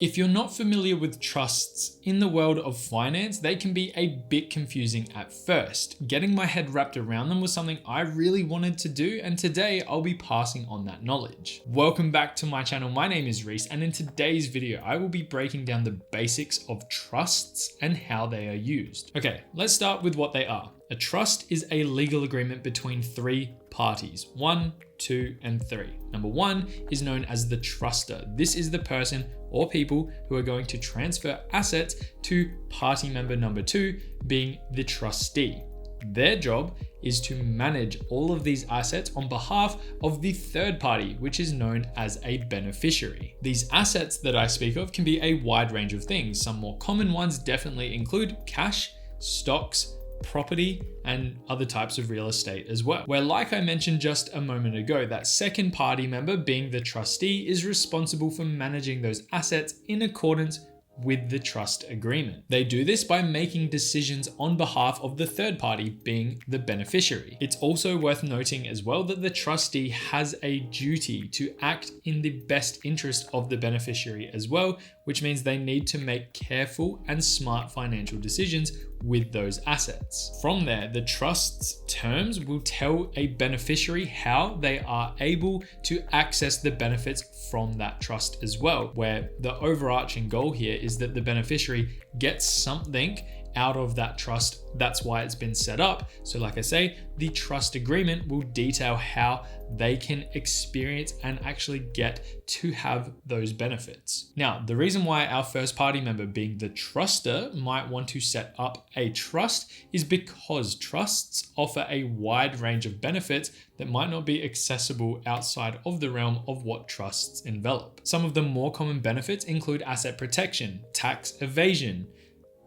If you're not familiar with trusts in the world of finance, they can be a bit confusing at first. Getting my head wrapped around them was something I really wanted to do, and today I'll be passing on that knowledge. Welcome back to my channel. My name is Reese, and in today's video, I will be breaking down the basics of trusts and how they are used. Okay, let's start with what they are. A trust is a legal agreement between three parties: 1, 2, and 3. Number 1 is known as the truster. This is the person or people who are going to transfer assets to party member number 2, being the trustee. Their job is to manage all of these assets on behalf of the third party, which is known as a beneficiary. These assets that I speak of can be a wide range of things. Some more common ones definitely include cash, stocks, property, and other types of real estate as well. Where, like I mentioned just a moment ago, that second party member, being the trustee, is responsible for managing those assets in accordance with the trust agreement. They do this by making decisions on behalf of the third party, being the beneficiary. It's also worth noting as well that the trustee has a duty to act in the best interest of the beneficiary as well, which means they need to make careful and smart financial decisions with those assets. From there, the trust's terms will tell a beneficiary how they are able to access the benefits from that trust as well, where the overarching goal here is that the beneficiary gets something out of that trust. That's why it's been set up. So like I say, the trust agreement will detail how they can experience and actually get to have those benefits. Now, the reason why our first party member, being the truster, might want to set up a trust is because trusts offer a wide range of benefits that might not be accessible outside of the realm of what trusts envelop. Some of the more common benefits include asset protection, tax evasion.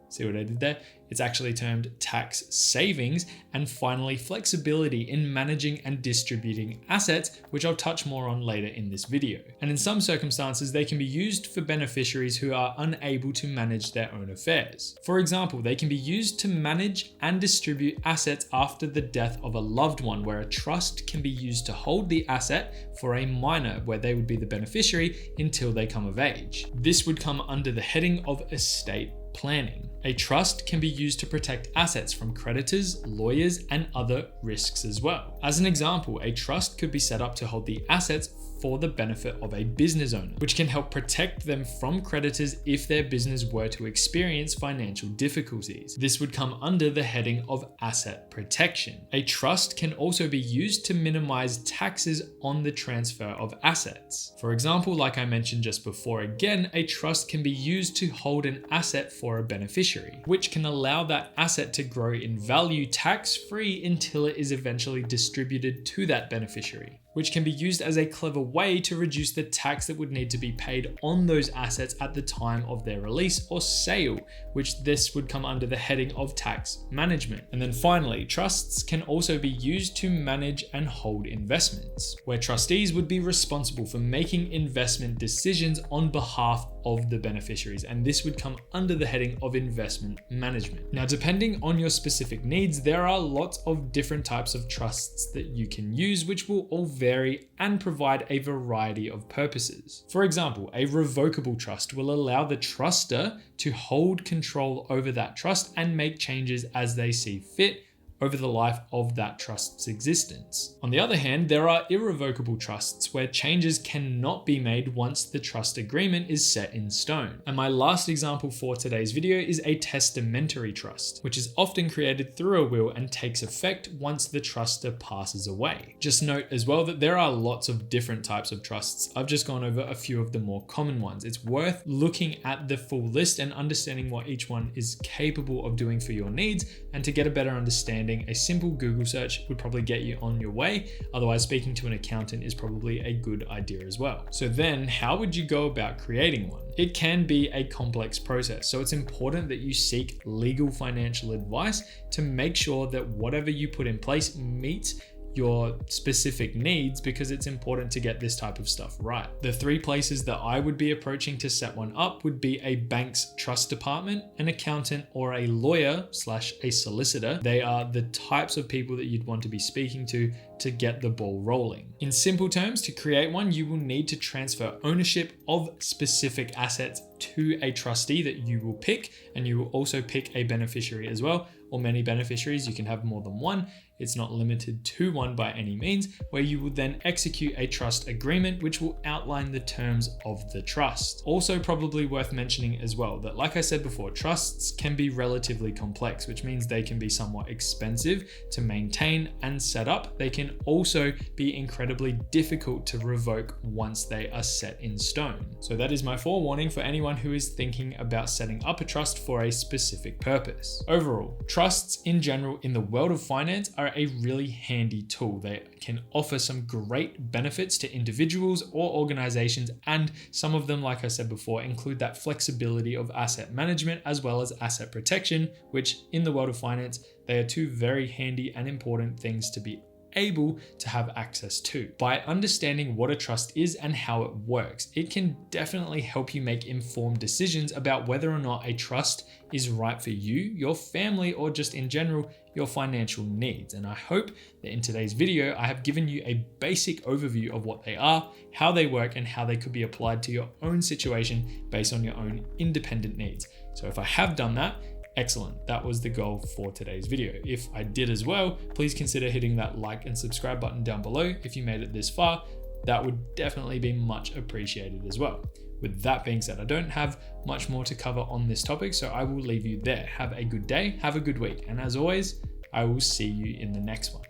See what I did there? It's actually termed tax savings, and finally flexibility in managing and distributing assets, which I'll touch more on later in this video. And in some circumstances, they can be used for beneficiaries who are unable to manage their own affairs. For example, they can be used to manage and distribute assets after the death of a loved one, where a trust can be used to hold the asset for a minor, where they would be the beneficiary until they come of age. This would come under the heading of estate planning. A trust can be used to protect assets from creditors, lawyers, and other risks as well. As an example, a trust could be set up to hold the assets for the benefit of a business owner, which can help protect them from creditors if their business were to experience financial difficulties. This would come under the heading of asset protection. A trust can also be used to minimize taxes on the transfer of assets. For example, like I mentioned just before, again, a trust can be used to hold an asset for a beneficiary, which can allow that asset to grow in value tax-free until it is eventually distributed to that beneficiary, which can be used as a clever way to reduce the tax that would need to be paid on those assets at the time of their release or sale, which this would come under the heading of tax management. And then finally, trusts can also be used to manage and hold investments, where trustees would be responsible for making investment decisions on behalf of the beneficiaries, and this would come under the heading of investment management. Now, depending on your specific needs, there are lots of different types of trusts that you can use, which will all vary and provide a variety of purposes. For example, a revocable trust will allow the truster to hold control over that trust and make changes as they see fit over the life of that trust's existence. On the other hand, there are irrevocable trusts where changes cannot be made once the trust agreement is set in stone. And my last example for today's video is a testamentary trust, which is often created through a will and takes effect once the truster passes away. Just note as well that there are lots of different types of trusts. I've just gone over a few of the more common ones. It's worth looking at the full list and understanding what each one is capable of doing for your needs, and to get a better understanding, a simple Google search would probably get you on your way. Otherwise, speaking to an accountant is probably a good idea as well. So then, how would you go about creating one? It can be a complex process, so it's important that you seek legal financial advice to make sure that whatever you put in place meets your specific needs, because it's important to get this type of stuff right. The three places that I would be approaching to set one up would be a bank's trust department, an accountant, or a lawyer / a solicitor. They are the types of people that you'd want to be speaking to to get the ball rolling. In simple terms, to create one, you will need to transfer ownership of specific assets to a trustee that you will pick, and you will also pick a beneficiary as well, or many beneficiaries. You can have more than one. It's not limited to one by any means, where you will then execute a trust agreement, which will outline the terms of the trust. Also probably worth mentioning as well that, like I said before, trusts can be relatively complex, which means they can be somewhat expensive to maintain and set up. They can also be incredibly difficult to revoke once they are set in stone. So that is my forewarning for anyone who is thinking about setting up a trust for a specific purpose. Overall, trusts in general in the world of finance are a really handy tool. They can offer some great benefits to individuals or organizations, and some of them, like I said before, include that flexibility of asset management as well as asset protection, which in the world of finance, they are two very handy and important things to be able to have access to. By understanding what a trust is and how it works, it can definitely help you make informed decisions about whether or not a trust is right for you, your family, or just in general, your financial needs. And I hope that in today's video, I have given you a basic overview of what they are, how they work, and how they could be applied to your own situation based on your own independent needs. So if I have done that, excellent. That was the goal for today's video. If I did as well, please consider hitting that like and subscribe button down below if you made it this far. That would definitely be much appreciated as well. With that being said, I don't have much more to cover on this topic, so I will leave you there. Have a good day, have a good week, and as always, I will see you in the next one.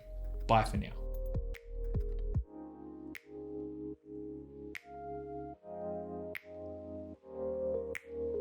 Bye for now.